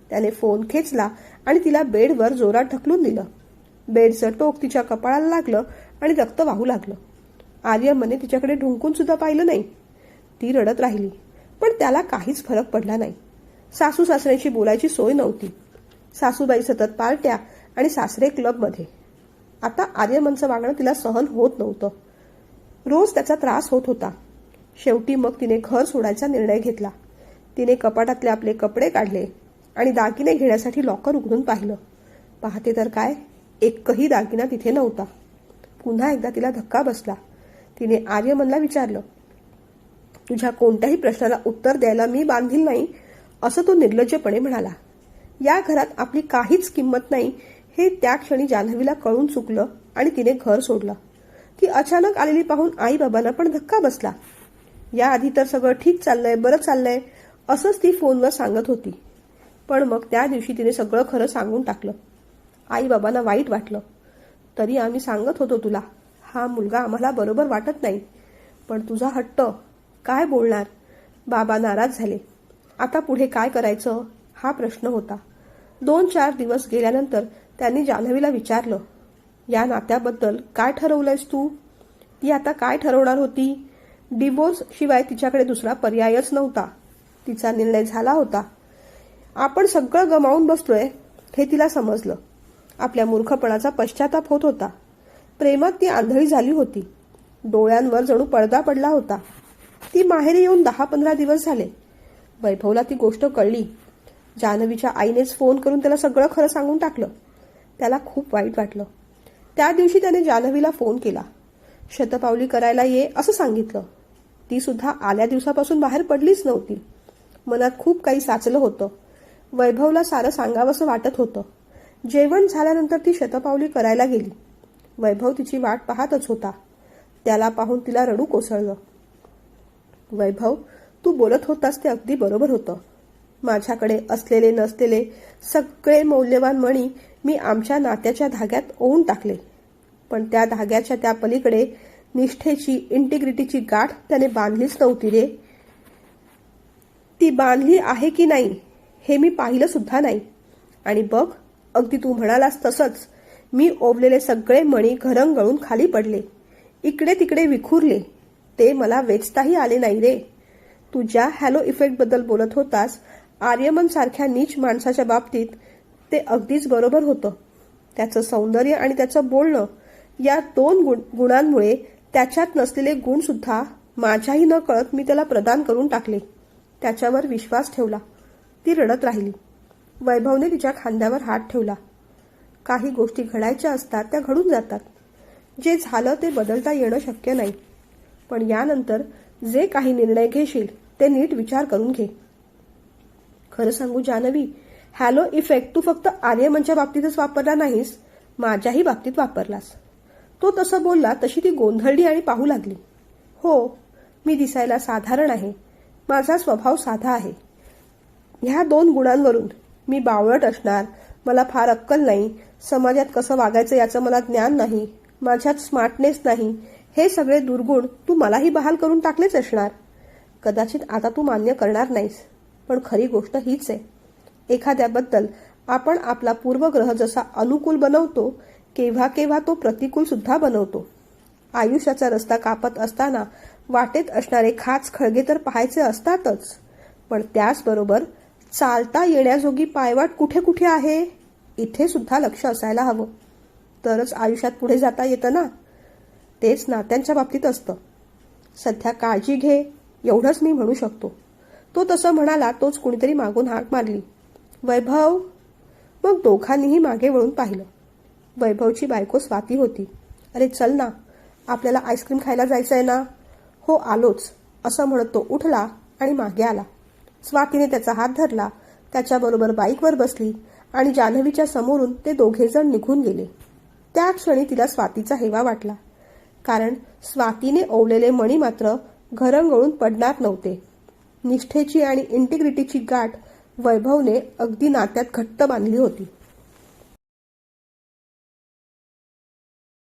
त्याने फोन खेचला आणि तिला बेडवर जोरात ढकलून दिलं. बेडचं टोक तिच्या कपाळाला लागलं आणि रक्त वाहू लागलं. आर्यमनने तिच्याकडे ढुंकून सुद्धा पाहिलं नाही. ती रडत राहिली, पण त्याला काहीच फरक पडला नाही. सासू सासऱ्यांशी बोलायची सोय नव्हती. सासूबाई सतत पार्ट्या आणि सासरे क्लबमध्ये. आता आर्यमनचं वागणं तिला सहन होत नव्हतं. रोज त्याचा त्रास होत होता. शेवटी मग तिने घर सोडायचा निर्णय घेतला. तिने कपाटातले आपले कपडे काढले आणि दागिने घेण्यासाठी लॉकर उघडून पाहिलं. पाहते तर काय, एकही दागिना तिथे नव्हता. पुन्हा एकदा तिला धक्का बसला. तिने आर्यमनला विचारलं, तुझ्या कोणत्याही प्रश्नाला उत्तर द्यायला मी बांधील नाही असं तो निर्लज्जपणे म्हणाला. या घरात आपली काहीच किंमत नाही हे त्या क्षणी जान्हवीला कळून चुकलं आणि तिने घर सोडलं. ती अचानक आलेली पाहून आई बाबांना पण धक्का बसला. याआधी तर सगळं ठीक चाललंय, बरं चाललंय असंच ती फोनवर सांगत होती. पण मग त्या दिवशी तिने सगळं खरं सांगून टाकलं. आई बाबांना वाईट वाटलं. तरी आम्ही सांगत होतो तुला, हा मुलगा आम्हाला बरोबर वाटत नाही, पण तुझा हट्ट, काय बोलणार. बाबा नाराज झाले. आता पुढे काय करायचं हा प्रश्न होता. 2-4 दिवस गेल्यानंतर त्यांनी जान्हवीला विचारलं, या नात्याबद्दल काय ठरवलंयस तू. ती आता काय ठरवणार होती. डिवोर्स शिवाय तिच्याकडे दुसरा पर्यायच नव्हता. तिचा निर्णय झाला होता. आपण सगळं गमावून बसलोय हे तिला समजलं. आपल्या मूर्खपणाचा पश्चाताप होत होता. प्रेमात ती आंधळी झाली होती. डोळ्यांवर जणू पडदा पडला होता. ती माहेरी येऊन 10-15 दिवस झाले. वैभवला ती गोष्ट कळली. जान्हवीच्या आईनेच फोन करून त्याला सगळं खरं सांगून टाकलं. त्याला खूप वाईट वाटलं. त्या दिवशी त्याने जान्हवीला फोन केला. शतपावली करायला ये असं सांगितलं. ती सुद्धा आल्या दिवसापासून बाहेर पडलीच नव्हती. मनात खूप काही साचलं होतं. वैभवला सारं सांगावंसं वाटत होतं. जेवण झाल्यानंतर ती शतपावली करायला गेली. वैभव तिची वाट पाहतच होता. त्याला पाहून तिला रडू कोसळलं. वैभव, तू बोलत होतास ते अगदी बरोबर होतं. माझ्याकडे असलेले नसलेले सगळे मौल्यवान मणी मी आमच्या नात्याच्या धाग्यात ओवून टाकले, पण त्या धाग्याच्या त्या पलीकडे निष्ठेची, इंटिग्रिटीची गाठ त्याने बांधलीच नव्हती रे. ती बांधली आहे की नाही हे मी पाहिलं सुद्धा नाही. आणि बघ, अगदी तू म्हणालास तसंच मी ओवलेले सगळे मणी घरंगळून खाली पडले, इकडे तिकडे विखुरले. ते मला वेचताही आले नाही रे. तू ज्या हॅलो इफेक्टबद्दल बोलत होतास, आर्यमन सारख्या नीच माणसाच्या बाबतीत ते अगदीच बरोबर होतं. त्याचं सौंदर्य आणि त्याचं बोलणं या 2 गुणांमुळे त्याच्यात नसलेले गुण सुद्धा माझ्याही न कळत मी त्याला प्रदान करून टाकले. त्याच्यावर विश्वास ठेवला. ती रडत राहिली. वैभवने तिच्या खांद्यावर हात ठेवला. काही गोष्टी घडायच्या असतात त्या घडून जातात. जे झालं ते बदलता येणं शक्य नाही. पण यानंतर जे काही निर्णय घेशील ते नीट विचार करून घे. खरं सांगू जान्हवी, हॅलो इफेक्ट तू फक्त आर्यमनच्या बाबतीतच वापरला नाहीस, माझ्याही बाबतीत वापरलास. तो तसं बोलला तशी ती गोंधळली आणि पाहू लागली. हो, मी दिसायला साधारण आहे. माझा स्वभाव साधा आहे. ह्या 2 गुणांवरून मी बावळट असणार, मला फार अक्कल नाही, समाजात कसं वागायचं याचं मला ज्ञान नाही, माझ्यात स्मार्टनेस नाही, हे सगळे दुर्गुण तू मलाही बहाल करून टाकलेच असणार. कदाचित आता तू मान्य करणार नाहीस, पण खरी गोष्ट हीच आहे. एखाद्याबद्दल आपण आपला पूर्वग्रह जसा अनुकूल बनवतो, केव्हा केव्हा तो प्रतिकूल सुद्धा बनवतो. आयुष्याचा रस्ता कापत असताना वाटेत असणारे खाच खळगे तर पाहायचे असतातच, पण त्याचबरोबर चालता येण्याजोगी पायवाट कुठे कुठे आहे इथे सुद्धा लक्ष असायला हवं. तरच आयुष्यात पुढे जाता येतं ना. तेच नात्यांच्या बाबतीत असतं. सध्या काळजी घे एवढंच मी म्हणू शकतो. तो तसं म्हणाला तोच कुणीतरी मागून हाक मारली. वैभव. मग दोघांनीही मागे वळून पाहिलं. वैभवची बायको स्वाती होती. अरे चल ना, आपल्याला आईस्क्रीम खायला जायचंय ना. हो आलोच, असं म्हणत तो उठला आणि मागे आला. स्वातीने त्याचा हात धरला, त्याच्याबरोबर बाईकवर बसली आणि जान्हवीच्या समोरून ते दोघेजण निघून गेले. त्या क्षणी तिला स्वातीचा हेवा वाटला, कारण स्वातीने ओवलेले मणी मात्र घरंगळून पडणार नव्हते. निष्ठेची आणि इंटिग्रिटीची गाठ वैभवने अगदी नात्यात घट्ट बांधली होती.